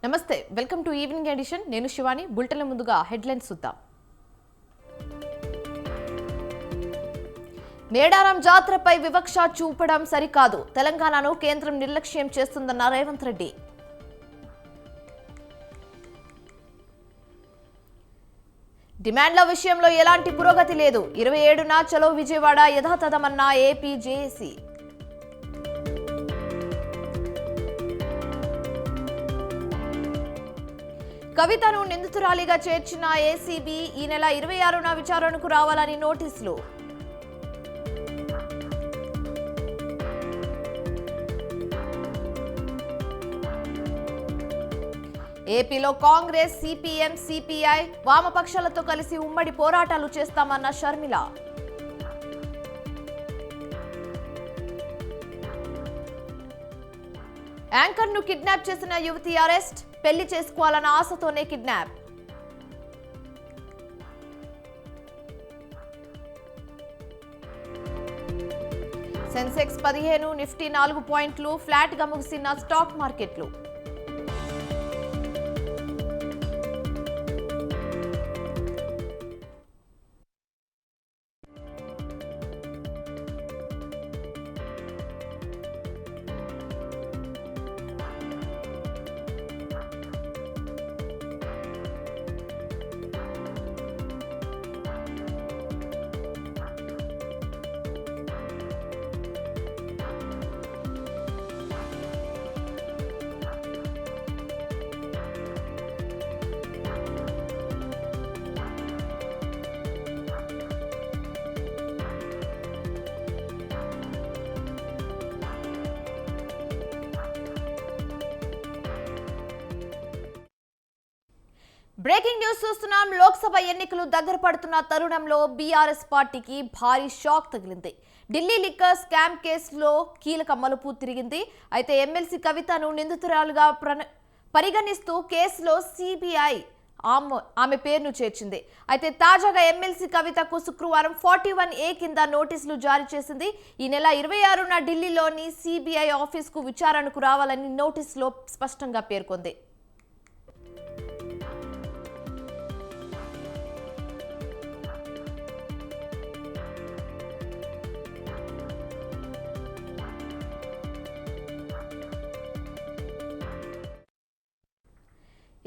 నమస్తే, welcome to evening edition. నేను శివాని. బులెటిన్ల ముందుగా హెడ్లైన్స్ చూద్దాం. మేడారం జాతరపై వివక్ష చూపడం సరికాదు, తెలంగాణను కేంద్రం నిర్లక్ష్యం చేస్తుందన్న రేవంత్ రెడ్డి. డిమాండ్ల విషయంలో ఎలాంటి పురోగతి లేదు, 27న చలో విజయవాడ యథాతథమన్న ఏపీ జేఏసీ. కవితను నిందితురాలిగా చేర్చిన ఏసీబీ ఈ నెల 26న విచారణకు రావాలని నోటీసులు. ఏపీలో కాంగ్రెస్, సిపిఎం, సిపిఐ వామపక్షాలతో కలిసి ఉమ్మడి పోరాటాలు చేస్తామన్న షర్మిల. యాంకర్ ను కిడ్నాప్ చేసిన యువతి అరెస్ట్, పెళ్లి చేసుకోవాలన్న ఆశతోనే కిడ్నాప్. సెన్సెక్స్ 15, నిఫ్టీ 4 పాయింట్లు ఫ్లాట్ గా ముగిసిన స్టాక్ మార్కెట్లు. బ్రేకింగ్ న్యూస్ చూస్తున్నాం. లోక్సభ ఎన్నికలు దగ్గర పడుతున్న తరుణంలో బీఆర్ఎస్ పార్టీకి భారీ షాక్ తగిలింది. ఢిల్లీ లిక్కర్ స్కామ్ కేసులో కీలక మలుపు తిరిగింది. అయితే ఎమ్మెల్సీ కవితను నిందితురాలుగా పరిగణిస్తూ కేసులో సిబిఐ ఆమె పేరును చేర్చింది. అయితే తాజాగా ఎమ్మెల్సీ కవితకు శుక్రవారం 41A కింద నోటీసులు జారీ చేసింది. ఈ నెల 26న ఢిల్లీలోని సిబిఐ ఆఫీసుకు విచారణకు రావాలని నోటీసులో స్పష్టంగా పేర్కొంది.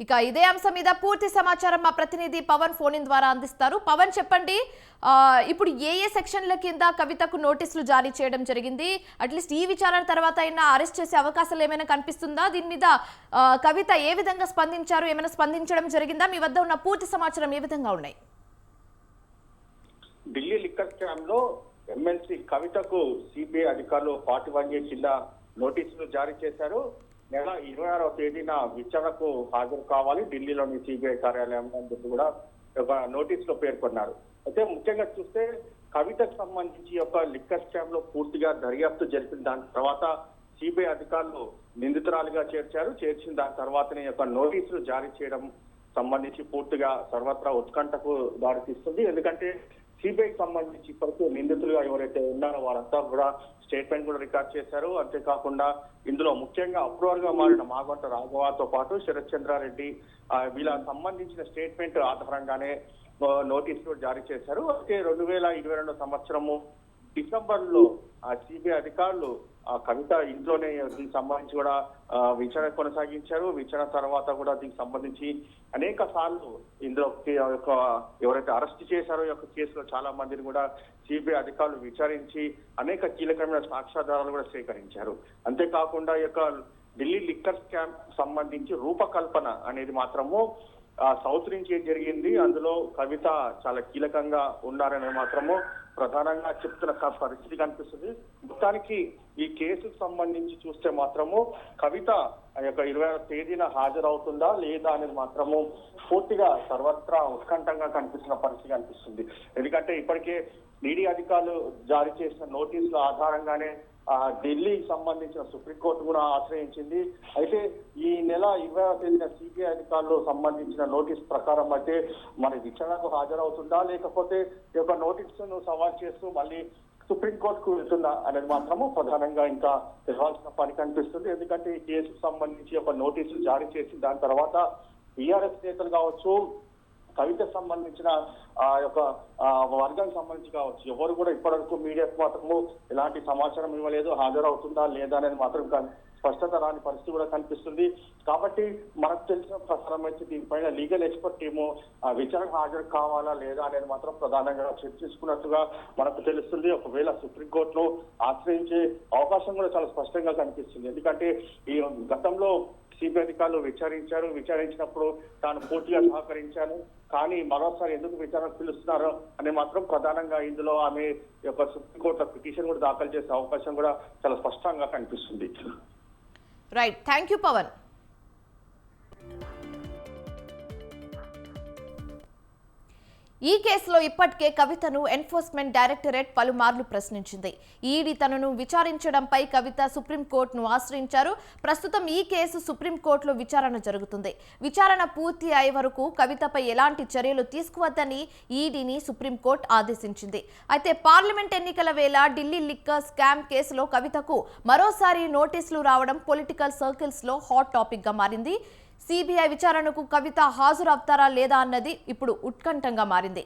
ఇక ఇదే అంశం మీద పూర్తి సమాచారం మా ప్రతినిధి పవన్ ఫోన్ ఇన్ ద్వారా అందిస్తారు. పవన్, చెప్పండి, ఇప్పుడు ఏ సెక్షన్ల కింద కవితకు నోటీసులు జారీ చేయడం జరిగింది? అట్లీస్ట్ ఈ విచారణ తర్వాత అయినా అరెస్ట్ చేసే అవకాశాలు ఏమైనా కనిపిస్తుందా? దీని మీద కవిత ఏ విధంగా స్పందించారు? ఏమైనా స్పందించడం జరిగిందా? మీ వద్ద ఉన్న పూర్తి సమాచారం ఏ విధంగా ఉన్నాయి? ఢిల్లీ లిక్కర్ స్కామ్ లో ఎమ్మెల్సీ కవితకు సిబిఐ అధికారులు 41A కింద నోటీసులు జారీ చేశారు. నెల 26వ తేదీన విచారణకు హాజరు కావాలి ఢిల్లీలోని సిబిఐ కార్యాలయం అని చెప్పి కూడా ఒక నోటీసులో పేర్కొన్నారు. అయితే ముఖ్యంగా చూస్తే కవితకు సంబంధించి ఒక లిక్కర్ స్కామ్ లో పూర్తిగా దర్యాప్తు జరిపిన దాని తర్వాత సిబిఐ అధికారులు నిందితురాలిగా చేర్చిన దాని తర్వాతనే ఒక నోటీసులు జారీ చేయడం సంబంధించి పూర్తిగా సర్వత్రా ఉత్కంఠకు దారితీస్తుంది. ఎందుకంటే సిబిఐకి సంబంధించి ఇప్పటికీ నిందితులుగా ఎవరైతే ఉన్నారో వారంతా కూడా స్టేట్మెంట్ కూడా రికార్డ్ చేశారు. అంతేకాకుండా ఇందులో ముఖ్యంగా అప్రూవర్ గా మారిన మాగంట రాఘవతో పాటు శరత్ చంద్రారెడ్డి వీళ్ళ సంబంధించిన స్టేట్మెంట్ ఆధారంగానే నోటీసులు జారీ చేశారు. అయితే 2022 సంవత్సరము డిసెంబర్ లో సిబిఐ అధికారులు కవిత ఇంట్లోనే దీనికి సంబంధించి కూడా విచారణ కొనసాగించారు. విచారణ తర్వాత కూడా దీనికి సంబంధించి అనేక సార్లు ఇందులో ఎవరైతే అరెస్ట్ చేశారో ఈ యొక్క కేసులో చాలా మందిని కూడా సిబిఐ అధికారులు విచారించి అనేక కీలకమైన సాక్ష్యాధారాలు కూడా సేకరించారు. అంతేకాకుండా ఈ యొక్క ఢిల్లీ లిక్కర్ స్కామ్ సంబంధించి రూపకల్పన అనేది మాత్రము సౌత్ నుంచి జరిగింది. అందులో కవిత చాలా కీలకంగా ఉన్నారని మాత్రము ప్రధానంగా చెప్తున్న పరిస్థితి కనిపిస్తుంది. మొత్తానికి ఈ కేసుకు సంబంధించి చూస్తే మాత్రము కవిత ఆ యొక్క 26వ తేదీన హాజరవుతుందా లేదా అనేది మాత్రము పూర్తిగా సర్వత్రా ఉత్కంఠంగా కనిపిస్తున్న పరిస్థితి కనిపిస్తుంది. ఎందుకంటే ఇప్పటికే ఈడీ అధికారులు జారీ చేసిన నోటీసుల ఆధారంగానే ఢిల్లీకి సంబంధించిన సుప్రీంకోర్టు కూడా ఆశ్రయించింది. అయితే ఈ నెల 20వ తేదీన సిబిఐ అధికారులు సంబంధించిన నోటీస్ ప్రకారం అయితే మన విచారణకు హాజరవుతుందా లేకపోతే ఈ యొక్క నోటీసును సవాల్ చేస్తూ మళ్ళీ సుప్రీంకోర్టుకు వెళ్తుందా అనేది మాత్రము ప్రధానంగా ఇంకా తెలవాల్సిన పని కనిపిస్తుంది. ఎందుకంటే ఈ కేసుకు సంబంధించి ఒక నోటీసులు జారీ చేసి దాని తర్వాత టీఆర్ఎస్ నేతలు కావచ్చు, కవితకు సంబంధించిన యొక్క వర్గానికి సంబంధించి కావచ్చు, ఎవరు కూడా ఇప్పటివరకు మీడియాకు మాత్రము ఎలాంటి సమాచారం ఇవ్వలేదు. హాజరవుతుందా లేదా అనేది మాత్రం స్పష్టత రాని పరిస్థితి కూడా కనిపిస్తుంది. కాబట్టి మనకు తెలిసిన ప్రకారం అయితే దీనిపైన లీగల్ ఎక్స్పర్ట్ టీము విచారణకు హాజరు కావాలా లేదా అనేది మాత్రం ప్రధానంగా చర్చించుకున్నట్టుగా మనకు తెలుస్తుంది. ఒకవేళ సుప్రీంకోర్టులో ఆశ్రయించే అవకాశం కూడా చాలా స్పష్టంగా కనిపిస్తుంది. ఎందుకంటే ఈ గతంలో సిబిఐ అధికారులు విచారించినప్పుడు తాను పూర్తిగా సహకరించాను, కానీ మరోసారి ఎందుకు విచారణకు పిలుస్తున్నారు అని మాత్రం ప్రధానంగా ఇందులో ఆమె యొక్క సుప్రీంకోర్టులో పిటిషన్ కూడా దాఖలు చేసే అవకాశం కూడా చాలా స్పష్టంగా కనిపిస్తుంది. Right, thank you Pavan. ఈ కేసులో ఇప్పటికే కవితను ఎన్ఫోర్స్మెంట్ డైరెక్టరేట్ పలుమార్లు ప్రశ్నించింది. ఈడీ తనను విచారించడంపై కవిత సుప్రీంకోర్టును ఆశ్రయించారు. ప్రస్తుతం ఈ కేసు సుప్రీంకోర్టులో విచారణ జరుగుతుంది. విచారణ పూర్తి అయ్యే వరకు కవితపై ఎలాంటి చర్యలు తీసుకువద్దని ఈడీని సుప్రీంకోర్టు ఆదేశించింది. అయితే పార్లమెంట్ ఎన్నికల వేళ ఢిల్లీ లిక్కర్ స్కామ్ కేసులో కవితకు మరోసారి నోటీసులు రావడం పొలిటికల్ సర్కిల్స్ లో హాట్ టాపిక్ గా మారింది. సిబిఐ విచారణకు కవిత హాజరవుతారా లేదా అన్నది ఇప్పుడు ఉత్కంఠంగా మారింది.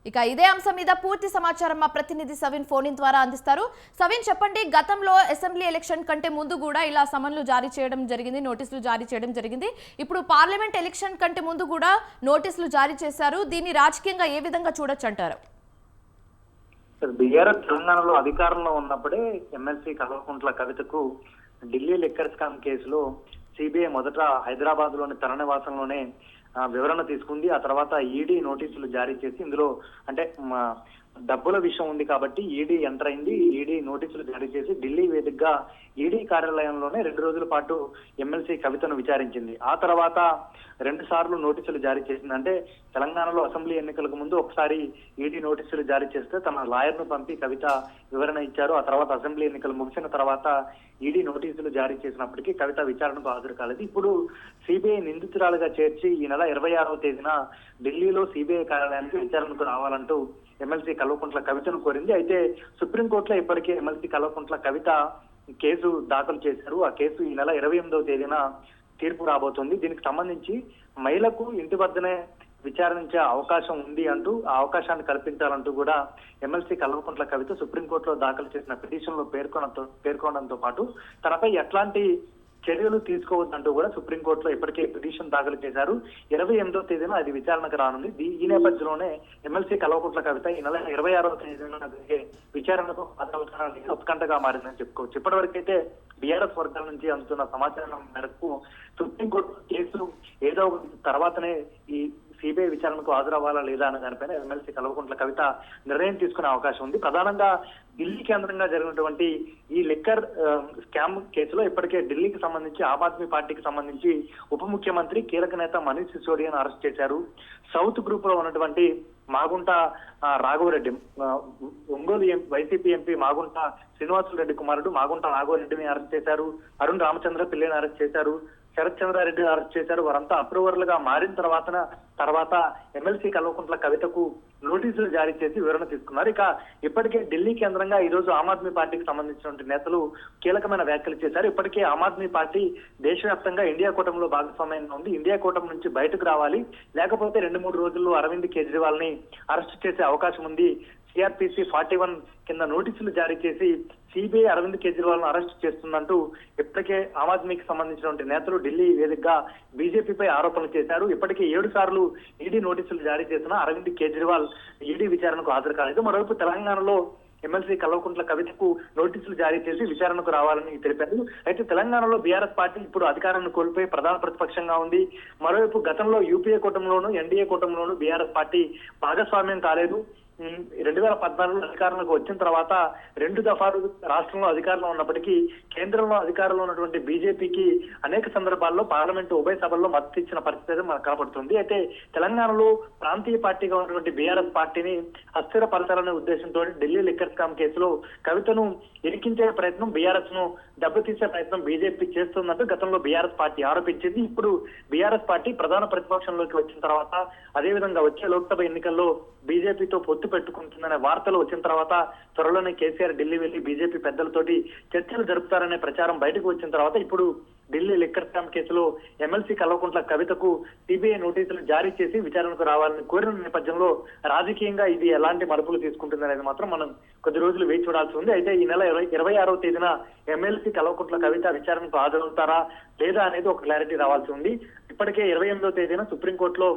ఇక ఇదే అంశం మీద పూర్తి సమాచారం మా ప్రతినిధి సవిన్ ఫోన్ ద్వారా అందిస్తారు. సవిన్, చెప్పండి, గతంలో అసెంబ్లీ ఎలక్షన్ కంటే ముందు కూడా ఇలా సమన్లు జారీ చేయడం జరిగింది, నోటీసులు జారీ చేయడం జరిగింది. ఇప్పుడు పార్లమెంట్ ఎలక్షన్ కంటే ముందు కూడా నోటీసులు జారీ చేశారు. దీన్ని రాజకీయంగా ఏ విధంగా చూడొచ్చు అంటారు? బీఆర్ఎస్ తెలంగాణలో అధికారంలో ఉన్నప్పుడే ఎమ్మెల్సీ కల్వకుంట్ల కవితకు ఢిల్లీ లిక్కర్ స్కామ్ కేసులో సిబిఐ మొదట హైదరాబాద్ లోని తన నివాసంలోనే వివరణ తీసుకుంది. ఆ తర్వాత ఈడీ నోటీసులు జారీ చేసి ఇందులో అంటే డబ్బుల విషయం ఉంది కాబట్టి ఈడీ ఎంటర్ అయింది. ఈడీ నోటీసులు జారీ చేసి ఢిల్లీ వేదికగా ఈడీ కార్యాలయంలోనే 2 రోజుల పాటు ఎమ్మెల్సీ కవితను విచారించింది. ఆ తర్వాత 2 సార్లు నోటీసులు జారీ చేసింది. అంటే తెలంగాణలో అసెంబ్లీ ఎన్నికలకు ముందు ఒకసారి ఈడీ నోటీసులు జారీ చేస్తే తన లాయర్ను పంపి కవిత వివరణ ఇచ్చారు. ఆ తర్వాత అసెంబ్లీ ఎన్నికలు ముగిసిన తర్వాత ఈడీ నోటీసులు జారీ చేసినప్పటికీ కవిత విచారణకు హాజరు కాలేదు. ఇప్పుడు సిబిఐ నిందితురాలుగా చేర్చి ఈ నెల 26వ తేదీన ఢిల్లీలో సిబిఐ కార్యాలయానికి విచారణకు రావాలంటూ ఎమ్మెల్సీ కల్వకుంట్ల కవితను కోరింది. అయితే సుప్రీంకోర్టులో ఇప్పటికే ఎమ్మెల్సీ కల్వకుంట్ల కవిత కేసు దాఖలు చేశారు. ఆ కేసు ఈ నెల 28వ తేదీన తీర్పు రాబోతుంది. దీనికి సంబంధించి మహిళకు ఇంటి వద్దనే విచారించే అవకాశం ఉంది అంటూ ఆ అవకాశాన్ని కల్పించాలంటూ కూడా ఎమ్మెల్సీ కల్వకుంట్ల కవిత సుప్రీంకోర్టులో దాఖలు చేసిన పిటిషన్ లో పేర్కొనడంతో పాటు తనపై ఎట్లాంటి చర్యలు తీసుకోవద్దంటూ కూడా సుప్రీంకోర్టులో ఇప్పటికే పిటిషన్ దాఖలు చేశారు. 28వ తేదీన అది విచారణకు రానుంది. ఈ నేపథ్యంలోనే ఎమ్మెల్సీ కల్వకుంట్ల కవిత ఈ నెల 26వ తేదీన జరిగే విచారణకు హాజరవుతారని ఉత్కంఠగా మారిందని చెప్పుకోవచ్చు. ఇప్పటివరకైతే బీఆర్ఎస్ వర్గాల నుంచి అందుతున్న సమాచారం మేరకు సుప్రీంకోర్టు కేసు ఏదో తర్వాతనే ఈ సిబిఐ విచారణకు హాజరవ్వాలా లేదా అనే దానిపైన ఎమ్మెల్సీ కల్వకుంట్ల కవిత నిర్ణయం తీసుకునే అవకాశం ఉంది. ప్రధానంగా ఢిల్లీ కేంద్రంగా జరిగినటువంటి ఈ లిక్కర్ స్కామ్ కేసులో ఇప్పటికే ఢిల్లీకి సంబంధించి ఆమ్ ఆద్మీ పార్టీకి సంబంధించి ఉప ముఖ్యమంత్రి కీలక నేత మనీష్ సిసోడియాను అరెస్ట్ చేశారు. సౌత్ గ్రూప్ లో ఉన్నటువంటి మాగుంట రాఘవరెడ్డి, ఒంగోలు వైసీపీ ఎంపీ మాగుంట శ్రీనివాసులరెడ్డి కుమారుడు మాగుంట రాఘవరెడ్డిని అరెస్ట్ చేశారు. అరుణ్ రామచంద్ర పిల్లిని అరెస్ట్ చేశారు. శరత్ చంద్రారెడ్డిని అరెస్ట్ చేశారు. వారంతా అప్రూవర్లుగా మారిన తర్వాత ఎమ్మెల్సీ కల్వకుంట్ల కవితకు నోటీసులు జారీ చేసి వివరణ తీసుకున్నారు. ఇక ఇప్పటికే ఢిల్లీ కేంద్రంగా ఈ రోజు ఆమ్ ఆద్మీ పార్టీకి సంబంధించినటువంటి నేతలు కీలకమైన వ్యాఖ్యలు చేశారు. ఇప్పటికే ఆమ్ ఆద్మీ పార్టీ దేశవ్యాప్తంగా ఇండియా కూటమిలో భాగస్వామ్యంగా ఉంది. ఇండియా కూటమి నుంచి బయటకు రావాలి, లేకపోతే 2-3 రోజుల్లో అరవింద్ కేజ్రీవాల్ ని అరెస్ట్ చేసే అవకాశం ఉంది. సిఆర్పిసి 41 కింద నోటీసులు జారీ చేసి సిబిఐ అరవింద్ కేజ్రీవాల్ ను అరెస్ట్ చేస్తుందంటూ ఇప్పటికే ఆమ్ ఆద్మీకి సంబంధించినటువంటి నేతలు ఢిల్లీ వేదికగా బీజేపీపై ఆరోపణలు చేశారు. ఇప్పటికే 7 సార్లు ఈడీ నోటీసులు జారీ చేసిన అరవింద్ కేజ్రీవాల్ ఈడీ విచారణకు హాజరు కాలేదు. మరోవైపు తెలంగాణలో ఎమ్మెల్సీ కల్వకుంట్ల కవితకు నోటీసులు జారీ చేసి విచారణకు రావాలని తెలిపారు. అయితే తెలంగాణలో బీఆర్ఎస్ పార్టీ ఇప్పుడు అధికారాన్ని కోల్పోయి ప్రధాన ప్రతిపక్షంగా ఉంది. మరోవైపు గతంలో యూపీఏ కూటమిలోను ఎన్డీఏ కూటమిలోను బీఆర్ఎస్ పార్టీ భాగస్వామ్యం కాలేదు. 2014 అధికారంలోకి వచ్చిన తర్వాత 2 దఫాలు రాష్ట్రంలో అధికారంలో ఉన్నప్పటికీ కేంద్రంలో అధికారంలో ఉన్నటువంటి బీజేపీకి అనేక సందర్భాల్లో పార్లమెంటు ఉభయ సభల్లో మద్దతు ఇచ్చిన పరిస్థితి అయితే మనకు కనపడుతుంది. అయితే తెలంగాణలో ప్రాంతీయ పార్టీగా ఉన్నటువంటి బీఆర్ఎస్ పార్టీని అస్థిరపరచాలనే ఉద్దేశంతో ఢిల్లీ లిక్కర్ స్కామ్ కేసులో కవితను ఇరికించే ప్రయత్నం, బీఆర్ఎస్ ను దెబ్బతీసే ప్రయత్నం బీజేపీ చేస్తున్నట్టు గతంలో బీఆర్ఎస్ పార్టీ ఆరోపించింది. ఇప్పుడు బీఆర్ఎస్ పార్టీ ప్రధాన ప్రతిపక్షంలోకి వచ్చిన తర్వాత, అదేవిధంగా వచ్చే లోక్సభ ఎన్నికల్లో బీజేపీతో పొత్తు పెట్టుకుంటుందనే వార్తలు వచ్చిన తర్వాత త్వరలోనే కేసీఆర్ ఢిల్లీ వెళ్లి బీజేపీ పెద్దలతోటి చర్చలు జరుపుతారనే ప్రచారం బయటకు వచ్చిన తర్వాత ఇప్పుడు ఢిల్లీ లిక్కర్ స్కామ్ కేసులో ఎమ్మెల్సీ కల్వకుంట్ల కవితకు సిబిఐ నోటీసులు జారీ చేసి విచారణకు రావాలని కోరిన నేపథ్యంలో రాజకీయంగా ఇది ఎలాంటి మలుపులు తీసుకుంటుందనేది మాత్రం మనం కొద్ది రోజులు వేచి చూడాల్సి ఉంది. అయితే ఈ నెల 26వ తేదీన ఎమ్మెల్సీ కల్వకుంట్ల కవిత విచారణకు హాజరవుతారా లేదా అనేది ఒక క్లారిటీ రావాల్సి ఉంది. ఇప్పటికే 28వ తేదీన సుప్రీంకోర్టులో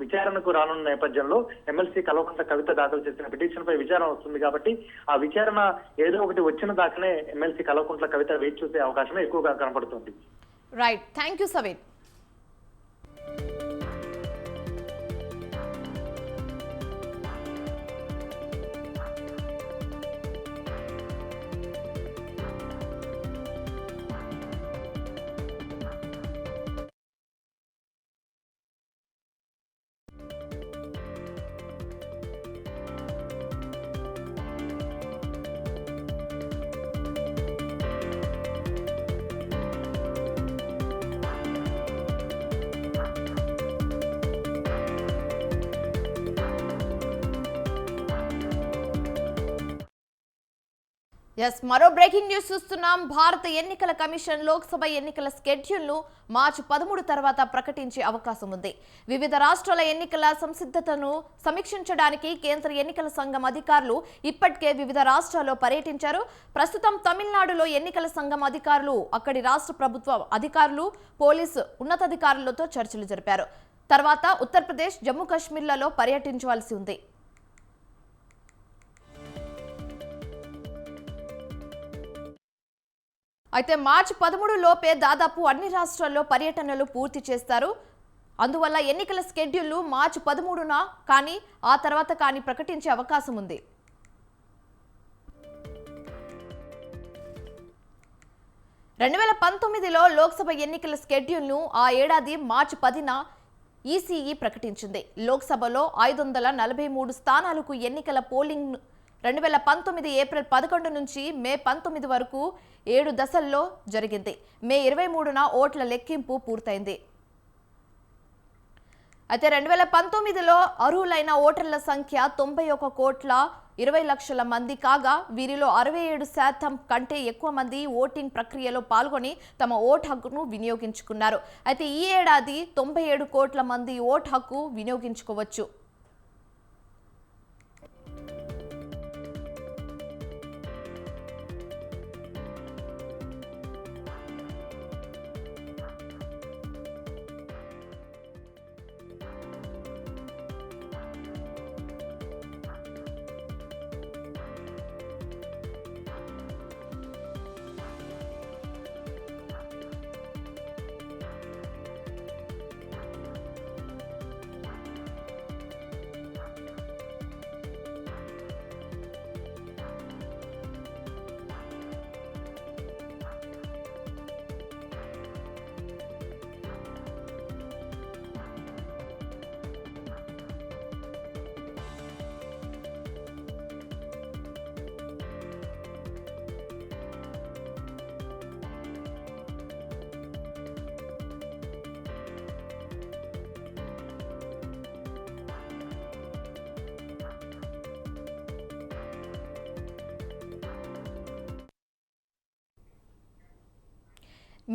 విచారణకు రానున్న నేపథ్యంలో ఎమ్మెల్సీ కల్వకుంట్ల కవిత దాఖలు చేసిన పిటిషన్ పై విచారణ వస్తుంది కాబట్టి ఆ విచారణ ఏదో ఒకటి వచ్చిన దాకానే ఎమ్మెల్సీ కల్వకుంట్ల కవిత వేచి చూసే అవకాశమే ఎక్కువగా కనపడుతుంది. Right, thank you Saveer. మరో బ్రేకింగ్ న్యూస్ చూస్తున్నాం. భారత ఎన్నికల కమిషన్ లోక్సభ ఎన్నికల షెడ్యూల్ను మార్చి 13 తర్వాత ప్రకటించే అవకాశం ఉంది. వివిధ రాష్ట్రాల ఎన్నికల సంసిద్ధతను సమీక్షించడానికి కేంద్ర ఎన్నికల సంఘం అధికారులు ఇప్పటికే వివిధ రాష్ట్రాల్లో పర్యటించారు. ప్రస్తుతం తమిళనాడులో ఎన్నికల సంఘం అధికారులు అక్కడి రాష్ట్ర ప్రభుత్వ అధికారులు, పోలీసు ఉన్నతాధికారులతో చర్చలు జరిపారు. తర్వాత ఉత్తరప్రదేశ్, జమ్మూ కాశ్మీర్లలో పర్యటించవలసి ఉంది. అయితే మార్చి 13 లోపే దాదాపు అన్ని రాష్ట్రాల్లో పర్యటనలు పూర్తి చేస్తారు. అందువల్ల ఎన్నికల షెడ్యూల్ను మార్చి 13న కానీ ఆ తర్వాత కానీ ప్రకటించే అవకాశం ఉంది. లోక్సభ ఎన్నికల షెడ్యూల్ను ఆ ఏడాది మార్చి 10న ఈసీఈ ప్రకటించింది. లోక్సభలో 543 స్థానాలకు ఎన్నికల పోలింగ్ 2019 ఏప్రిల్ 11 నుంచి మే 19 వరకు 7 దశల్లో జరిగింది. మే 23న ఓట్ల లెక్కింపు పూర్తయింది. అయితే 2019లో అర్హులైన ఓటర్ల సంఖ్య 91,20,00,000 మంది కాగా వీరిలో 67% కంటే ఎక్కువ మంది ఓటింగ్ ప్రక్రియలో పాల్గొని తమ ఓటు హక్కును వినియోగించుకున్నారు. అయితే ఈ ఏడాది 97 కోట్ల మంది ఓటు హక్కు వినియోగించుకోవచ్చు.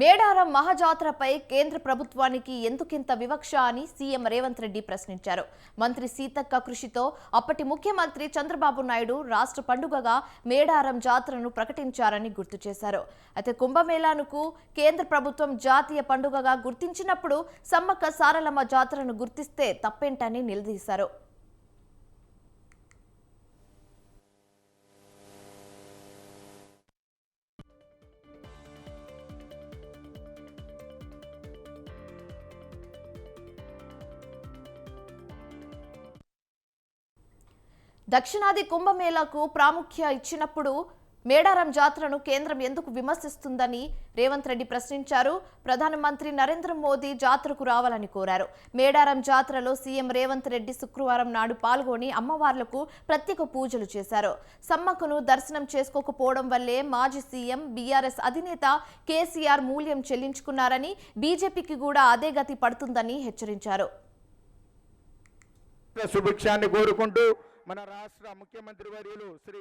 మేడారం మహాజాతరపై కేంద్ర ప్రభుత్వానికి ఎందుకింత వివక్ష అని సీఎం రేవంత్ రెడ్డి ప్రశ్నించారు. మంత్రి సీతక్క కృషితో అప్పటి ముఖ్యమంత్రి చంద్రబాబు నాయుడు రాష్ట్ర పండుగగా మేడారం జాతరను ప్రకటించారని గుర్తు చేశారు. అయితే కుంభమేళాను కేంద్ర ప్రభుత్వం జాతీయ పండుగగా గుర్తించినప్పుడు సమ్మక్క సారలమ్మ జాతరను గుర్తిస్తే తప్పేంటని నిలదీశారు. దక్షిణాది కుంభమేళాకు ప్రాముఖ్యత ఇచ్చినప్పుడు మేడారం జాతరను కేంద్రం ఎందుకు విమర్శిస్తుందని రేవంత్ రెడ్డి ప్రశ్నించారు. ప్రధానమంత్రి నరేంద్ర మోదీ జాతరకు రావాలని కోరారు. మేడారం జాతరలో సీఎం రేవంత్ రెడ్డి శుక్రవారం నాడు పాల్గొని అమ్మవార్లకు ప్రత్యేక పూజలు చేశారు. సమ్మక్కను దర్శనం చేసుకోకపోవడం వల్లే మాజీ సీఎం బీఆర్ఎస్ అధినేత కేసీఆర్ మూల్యం చెల్లించుకున్నారని, బీజేపీకి కూడా అదే గతి పడుతుందని హెచ్చరించారు. సుభిక్షాన్ని కోరుకుంటూ మన రాష్ట్ర ముఖ్యమంత్రి వర్యులు శ్రీ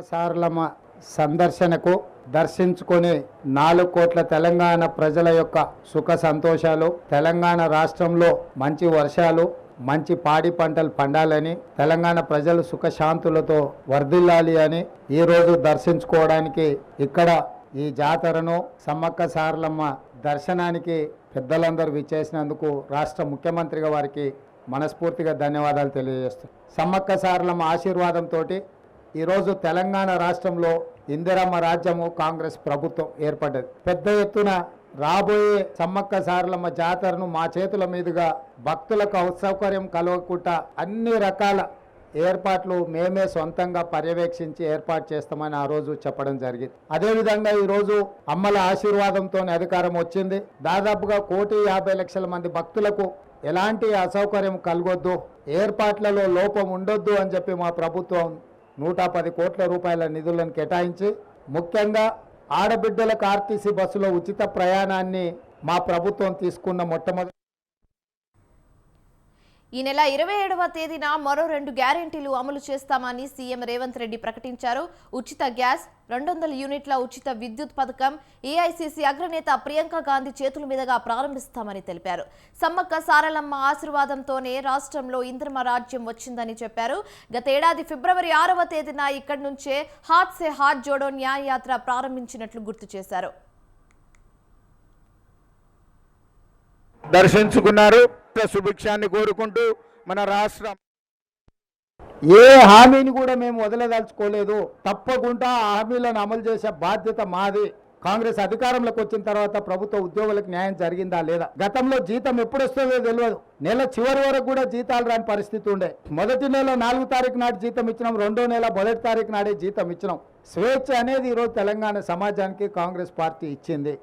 సారలమ్మ సందర్శనకు దర్శించుకొని 4 కోట్ల తెలంగాణ ప్రజల యొక్క సుఖ సంతోషాలు, తెలంగాణ రాష్ట్రంలో మంచి వర్షాలు, మంచి పాడి పంటలు పండాలని, తెలంగాణ ప్రజలు సుఖశాంతులతో వర్ధిల్లాలి అని ఈరోజు దర్శించుకోవడానికి ఇక్కడ ఈ జాతరను సమ్మక్క సారలమ్మ దర్శనానికి పెద్దలందరూ విచ్చేసినందుకు రాష్ట్ర ముఖ్యమంత్రిగా వారికి మనస్ఫూర్తిగా ధన్యవాదాలు తెలియజేస్తున్నాను. సమ్మక్క సారలమ్మ ఆశీర్వాదంతో ఈరోజు తెలంగాణ రాష్ట్రంలో ఇందిరమ్మ రాజ్యము కాంగ్రెస్ ప్రభుత్వం ఏర్పడ్డది. పెద్ద ఎత్తున రాబోయే సమ్మక్క సారలమ్మ జాతరను మా చేతుల మీదుగా భక్తులకు అసౌకర్యం కలగకుండా అన్ని రకాల ఏర్పాట్లు మేమే సొంతంగా పర్యవేక్షించి ఏర్పాటు చేస్తామని ఆ రోజు చెప్పడం జరిగింది. అదేవిధంగా ఈరోజు అమ్మల ఆశీర్వాదంతో అధికారం వచ్చింది. దాదాపుగా 1,50,00,000 మంది భక్తులకు ఎలాంటి అసౌకర్యం కలగొద్దు, ఏర్పాట్లలో లోపం ఉండొద్దు అని చెప్పి మా ప్రభుత్వం 110 కోట్ల రూపాయల నిధులను కేటాయించి, ముఖ్యంగా ఆడబిడ్డలకు ఆర్టీసీ బస్సులో ఉచిత ప్రయాణాన్ని మా ప్రభుత్వం తీసుకున్న మొట్టమొదటి. ఈ నెల 27వ తేదీన మరో 2 గ్యారెంటీలు అమలు చేస్తామని సీఎం రేవంత్ రెడ్డి ప్రకటించారు. ఉచిత గ్యాస్, 200 యూనిట్ల ఉచిత విద్యుత్ పథకం ఏఐసీసీ అగ్రనేత ప్రియాంక గాంధీ చేతుల మీదుగా ప్రారంభిస్తామని తెలిపారు. సమ్మక్క సారలమ్మ ఆశీర్వాదంతోనే రాష్ట్రంలో ఇందిరమ్మ రాజ్యం వచ్చిందని చెప్పారు. గత ఏడాది ఫిబ్రవరి 6వ తేదీన ఇక్కడి నుంచే హాత్ సే హాత్ జోడో న్యాయ యాత్ర ప్రారంభించినట్లు గుర్తు చేశారు. దర్శించుకున్నారు. సుభిక్షాన్ని కోరుకుంటూ మన రాష్ట్ర ఏ హామీని కూడా మేము వదలదలుచుకోలేదు. తప్పకుండా ఆ హామీలను అమలు చేసే బాధ్యత మాది. కాంగ్రెస్ అధికారంలోకి వచ్చిన తర్వాత ప్రభుత్వ ఉద్యోగులకు న్యాయం జరిగిందా లేదా? గతంలో జీతం ఎప్పుడు వస్తుందో తెలియదు. నెల చివరి వరకు కూడా జీతాలు రాని పరిస్థితి ఉండే. మొదటి నెల 4వ తారీఖు నాడు జీతం ఇచ్చినాం, 2వ నెల 1వ తారీఖు నాడే జీతం ఇచ్చినాం. స్వేచ్ఛ అనేది ఈరోజు తెలంగాణ సమాజానికి కాంగ్రెస్ పార్టీ ఇచ్చింది.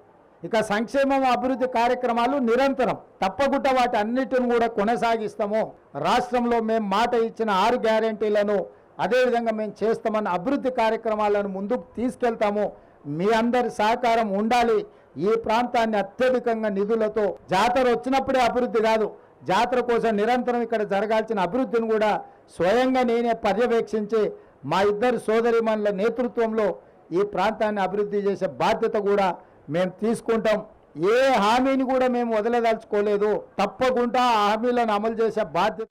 ఇక సంక్షేమం, అభివృద్ధి కార్యక్రమాలు నిరంతరం తప్పకుండా వాటి అన్నిటిని కూడా కొనసాగిస్తాము. రాష్ట్రంలో మేము మాట ఇచ్చిన 6 గ్యారెంటీలను అదేవిధంగా మేము చేస్తామన్న అభివృద్ధి కార్యక్రమాలను ముందుకు తీసుకెళ్తాము. మీ అందరి సహకారం ఉండాలి. ఈ ప్రాంతాన్ని అత్యధికంగా నిధులతో, జాతర వచ్చినప్పుడే అభివృద్ధి కాదు, జాతర కోసం నిరంతరం ఇక్కడ జరగాల్సిన అభివృద్ధిని కూడా స్వయంగా నేనే పర్యవేక్షించి మా ఇద్దరు సోదరిమణుల నేతృత్వంలో ఈ ప్రాంతాన్ని అభివృద్ధి చేసే బాధ్యత కూడా మేము తీసుకుంటాం. ఏ హామీని కూడా మేము వదలదలుచుకోలేదు. తప్పకుండా ఆ హామీలను అమలు చేసే బాధ్యత.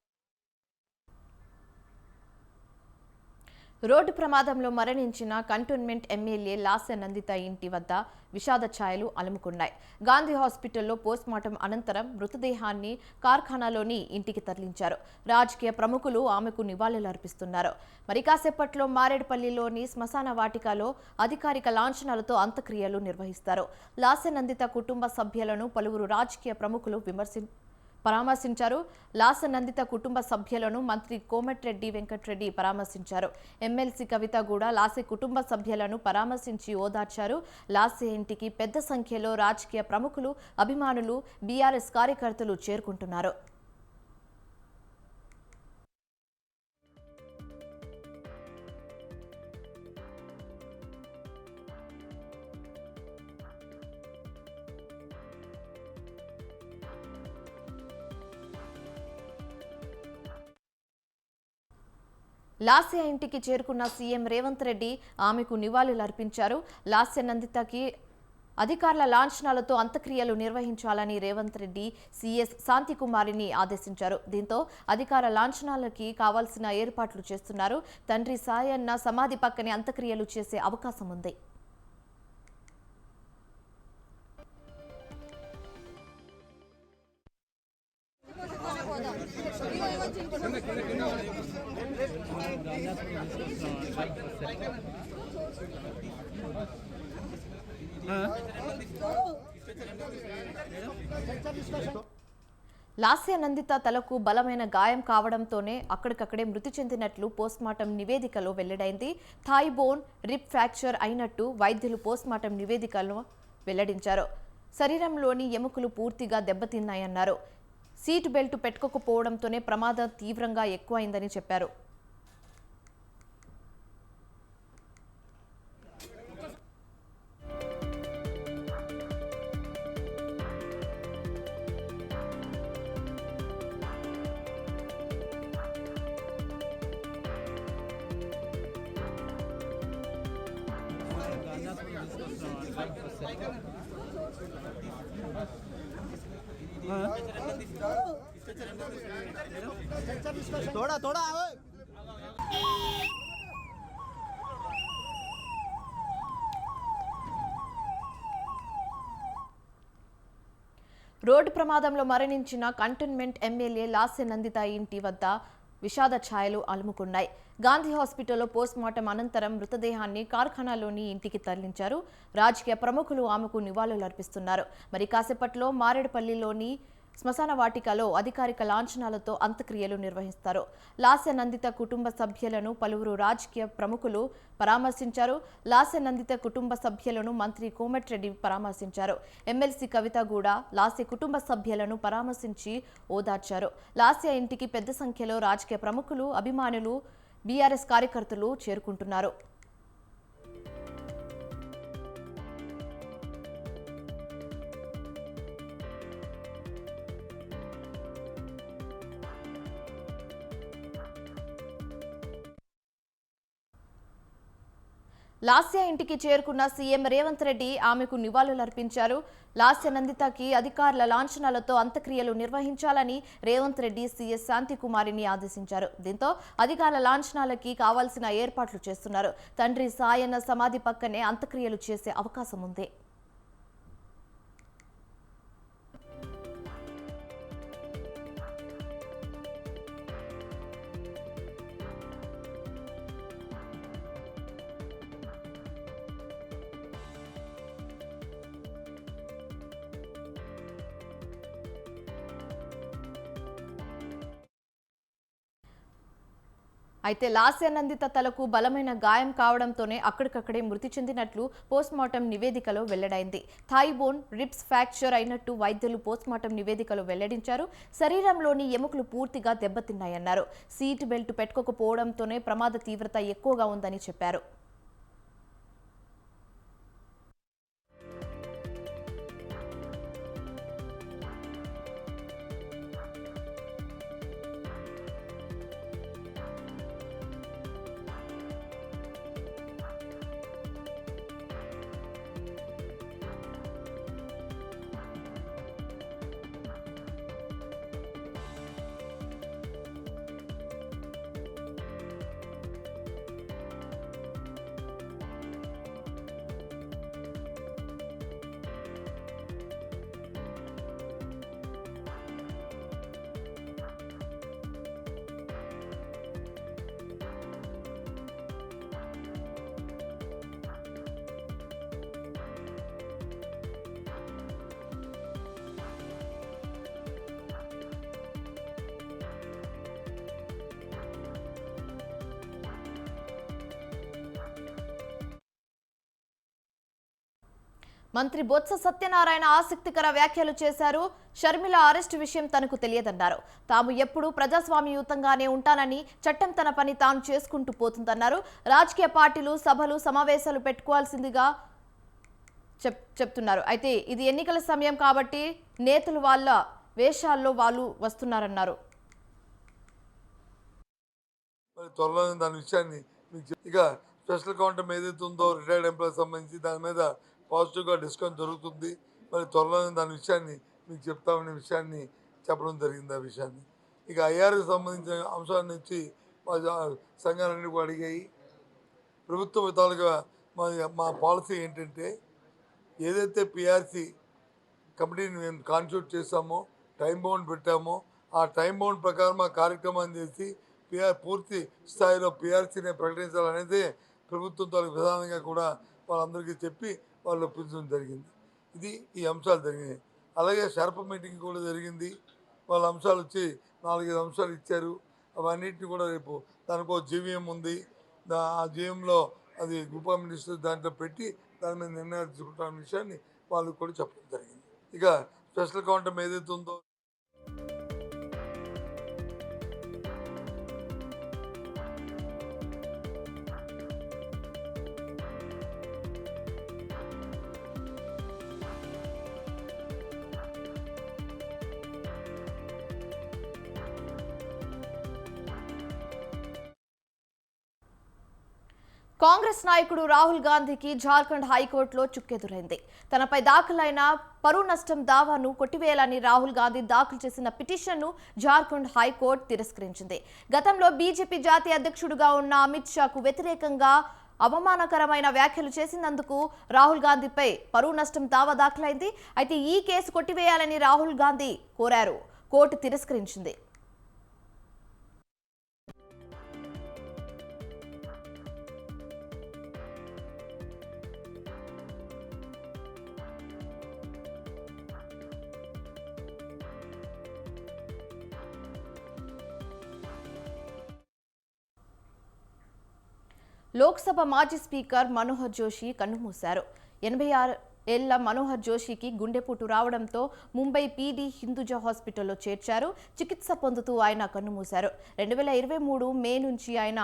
రోడ్డు ప్రమాదంలో మరణించిన కంటోన్మెంట్ ఎమ్మెల్యే లాసె నందిత ఇంటి వద్ద విషాద ఛాయలు అలుముకున్నాయి. గాంధీ హాస్పిటల్లో పోస్ట్మార్టం అనంతరం మృతదేహాన్ని కార్ఖానాలోని ఇంటికి తరలించారు. రాజకీయ ప్రముఖులు ఆమెకు నివాళులర్పిస్తున్నారు. మరి కాసేపట్లో మారేడుపల్లిలోని శ్మశాన వాటికలో అధికారిక లాంఛనాలతో అంత్యక్రియలు నిర్వహిస్తారు. లాసె నందిత కుటుంబ సభ్యులను పలువురు రాజకీయ ప్రముఖులు పరామర్శించారు. లాసె నందిత కుటుంబ సభ్యులను మంత్రి కోమటిరెడ్డి వెంకటరెడ్డి పరామర్శించారు. ఎమ్మెల్సీ కవిత కూడా లాసె కుటుంబ సభ్యులను పరామర్శించి ఓదార్చారు. లాసె ఇంటికి పెద్ద సంఖ్యలో రాజకీయ ప్రముఖులు, అభిమానులు, బీఆర్ఎస్ కార్యకర్తలు చేరుకుంటున్నారు. లాస్య ఇంటికి చేరుకున్న సీఎం రేవంత్ రెడ్డి ఆమెకు నివాళులర్పించారు. లాస్య నందితకి అధికారుల లాంఛనాలతో అంత్యక్రియలు నిర్వహించాలని రేవంత్ రెడ్డి సీఎస్ శాంతికుమారిని ఆదేశించారు. దీంతో అధికార లాంఛనాలకి కావాల్సిన ఏర్పాట్లు చేస్తున్నారు. తండ్రి సాయన్న సమాధి పక్కనే అంత్యక్రియలు చేసే అవకాశం ఉంది. లాస్య నందిత తలకు బలమైన గాయం కావడంతోనే అక్కడికక్కడే మృతి చెందినట్లు పోస్ట్మార్టం నివేదికలో వెల్లడైంది. థాయ్ బోన్ రిప్ ఫ్రాక్చర్ అయినట్టు వైద్యులు పోస్ట్మార్టం నివేదికలో వెల్లడించారు. శరీరంలోని ఎముకలు పూర్తిగా దెబ్బతిన్నాయన్నారు. సీట్ బెల్ట్ పెట్టుకోకపోవడంతోనే ప్రమాదం తీవ్రంగా ఎక్కువైందని చెప్పారు. थोड़ा थोड़ा రోడ్డు ప్రమాదంలో మరణించిన కంటోన్మెంట్ ఎమ్మెల్యే లాస్య నందిత ఇంటి వద్ద విషాద ఛాయలు అలుముకున్నాయి. గాంధీ హాస్పిటల్లో పోస్ట్మార్టం అనంతరం మృతదేహాన్ని కార్ఖానాలోని ఇంటికి తరలించారు. రాజకీయ ప్రముఖులు ఆమెకు నివాళులర్పిస్తున్నారు. మరి కాసేపట్లో మారేడుపల్లిలోని శ్మశాన వాటికలో అధికారిక లాంఛనాలతో అంత్యక్రియలు నిర్వహిస్తారు. లాస్య నందిత కుటుంబ సభ్యులను పలువురు రాజకీయ ప్రముఖులు పరామర్శించారు. లాస్య నందిత కుటుంబ సభ్యులను మంత్రి కోమటిరెడ్డి పరామర్శించారు. ఎమ్మెల్సీ కవిత కూడా లాస్య కుటుంబ సభ్యులను పరామర్శించి ఓదార్చారు. లాస్య ఇంటికి పెద్ద సంఖ్యలో రాజకీయ ప్రముఖులు, అభిమానులు, బీఆర్ఎస్ కార్యకర్తలు చేరుకుంటున్నారు. లాస్య ఇంటికి చేరుకున్న సీఎం రేవంత్ రెడ్డి ఆమెకు నివాళులర్పించారు. లాస్య నందితకి అధికారుల లాంఛనాలతో అంత్యక్రియలు నిర్వహించాలని రేవంత్ రెడ్డి సీఎస్ శాంతికుమారిని ఆదేశించారు. దీంతో అధికారుల లాంఛనాలకి కావాల్సిన ఏర్పాట్లు చేస్తున్నారు. తండ్రి సాయన్న సమాధి పక్కనే అంత్యక్రియలు చేసే అవకాశం ఉంది. అయితే లాస్య నందిత తలకు బలమైన గాయం కావడంతోనే అక్కడికక్కడే మృతి చెందినట్లు పోస్ట్మార్టం నివేదికలో వెల్లడైంది. థాయ్ బోన్ రిప్స్ ఫ్రాక్చర్ అయినట్టు వైద్యులు పోస్ట్మార్టం నివేదికలో వెల్లడించారు. శరీరంలోని ఎముకలు పూర్తిగా దెబ్బతిన్నాయన్నారు. సీట్ బెల్ట్ పెట్టుకోకపోవడంతోనే ప్రమాద తీవ్రత ఎక్కువగా ఉందని చెప్పారు. మంత్రి బొత్స సత్యనారాయణ ఆసక్తికర వ్యాఖ్యలు చేశారు. షర్మిల అరెస్టు విషయం తనకు తెలియదన్నారు. తాము ఎప్పుడూ ప్రజాస్వామ్యయుతంగానే ఉంటానని, చట్టం తన పని తాను చేసుకుంటూ పోతుందన్నారు. రాజకీయ పార్టీలు సభలు సమావేశాలు పెట్టుకోవాల్సిందిగా చెప్తున్నారు. అయితే ఇది ఎన్నికల సమయం కాబట్టి నేతలు వాళ్ళ వేషాల్లో వాళ్ళు వస్తున్నారన్నారు. త్వరలో దాని విషయాన్ని ఇక స్పెషల్ కౌంటర్ ఏదైతే ఉందో రిటైర్డ్ ఎంప్లాయీస్ సంబంధించి దాని మీద పాజిటివ్గా డిస్కౌంట్ జరుగుతుంది. మరి త్వరలో దాని విషయాన్ని మీకు చెప్తామనే విషయాన్ని చెప్పడం జరిగింది. ఆ విషయాన్ని ఇక ఐఆర్కి సంబంధించిన అంశాల నుంచి మా సంఘాలన్నీ కూడా అడిగాయి. ప్రభుత్వ విధాలుగా మా పాలసీ ఏంటంటే ఏదైతే పిఆర్సీ కమిటీని మేము కాన్స్టిట్యూట్ చేస్తామో, టైం బౌండ్ పెట్టామో ఆ టైం బౌండ్ ప్రకారం ఆ కార్యక్రమాన్ని చేసి పూర్తి స్థాయిలో పిఆర్సీని ప్రకటించాలనేది ప్రభుత్వం తాలూకు విధానంగా కూడా వాళ్ళందరికీ చెప్పి వాళ్ళు ఒప్పించడం జరిగింది. ఈ అంశాలు జరిగినాయి. అలాగే షార్ప్ మీటింగ్ కూడా జరిగింది. వాళ్ళ అంశాలు వచ్చి 4-5 అంశాలు ఇచ్చారు. అవన్నిటిని కూడా రేపు దానికి ఒక జీవీఎం ఉంది. ఆ జీవీఎంలో అది ఉప మినిస్టర్ దాంట్లో పెట్టి దాని మీద నిర్ణయాలు తీసుకుంటున్న విషయాన్ని వాళ్ళు కూడా చెప్పడం జరిగింది. ఇక స్పెషల్ కౌంటర్ ఏదైతే ఉందో కాంగ్రెస్ నాయకుడు రాహుల్ గాంధీకి జార్ఖండ్ హైకోర్టులో చుక్కెదురైంది. తనపై దాఖలైన పరువు నష్టం దావాను కొట్టివేయాలని రాహుల్ గాంధీ దాఖలు చేసిన పిటిషన్ను జార్ఖండ్ హైకోర్టు తిరస్కరించింది. గతంలో బీజేపీ జాతీయ అధ్యక్షుడిగా ఉన్న అమిత్ షాకు వ్యతిరేకంగా అవమానకరమైన వ్యాఖ్యలు చేసినందుకు రాహుల్ గాంధీపై పరువు నష్టం దావా దాఖలైంది. అయితే ఈ కేసు కొట్టివేయాలని రాహుల్ గాంధీ కోరారు. కోర్టు తిరస్కరించింది. లోక్సభ మాజీ స్పీకర్ మనోహర్ జోషి కన్నుమూశారు. 86 ఏళ్ల మనోహర్ జోషికి గుండెపోటు రావడంతో ముంబై పీడీ హిందూజా హాస్పిటల్లో చేర్చారు. చికిత్స పొందుతూ ఆయన కన్నుమూశారు. 2023 మే నుంచి ఆయన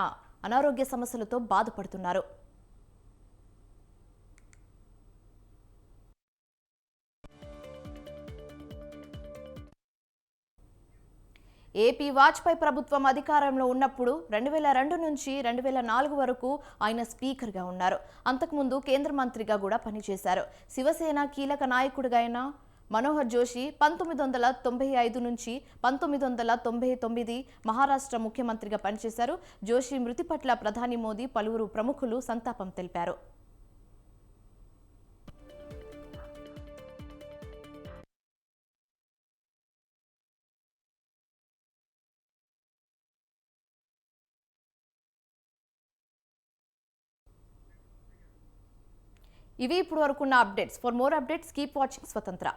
అనారోగ్య సమస్యలతో బాధపడుతున్నారు. ఏపీ వాజ్పేయి ప్రభుత్వం అధికారంలో ఉన్నప్పుడు 2002 నుంచి 2004 వరకు ఆయన స్పీకర్గా ఉన్నారు. అంతకుముందు కేంద్ర మంత్రిగా కూడా పనిచేశారు. శివసేన కీలక నాయకుడిగా అయిన మనోహర్ జోషి 1995 నుంచి 1999 మహారాష్ట్ర ముఖ్యమంత్రిగా పనిచేశారు. జోషి మృతి పట్ల ప్రధాని మోదీ, పలువురు ప్రముఖులు సంతాపం తెలిపారు. ఇవి ఇప్పుడు వరకున్న updates. For more updates keep watching స్వతంత్ర.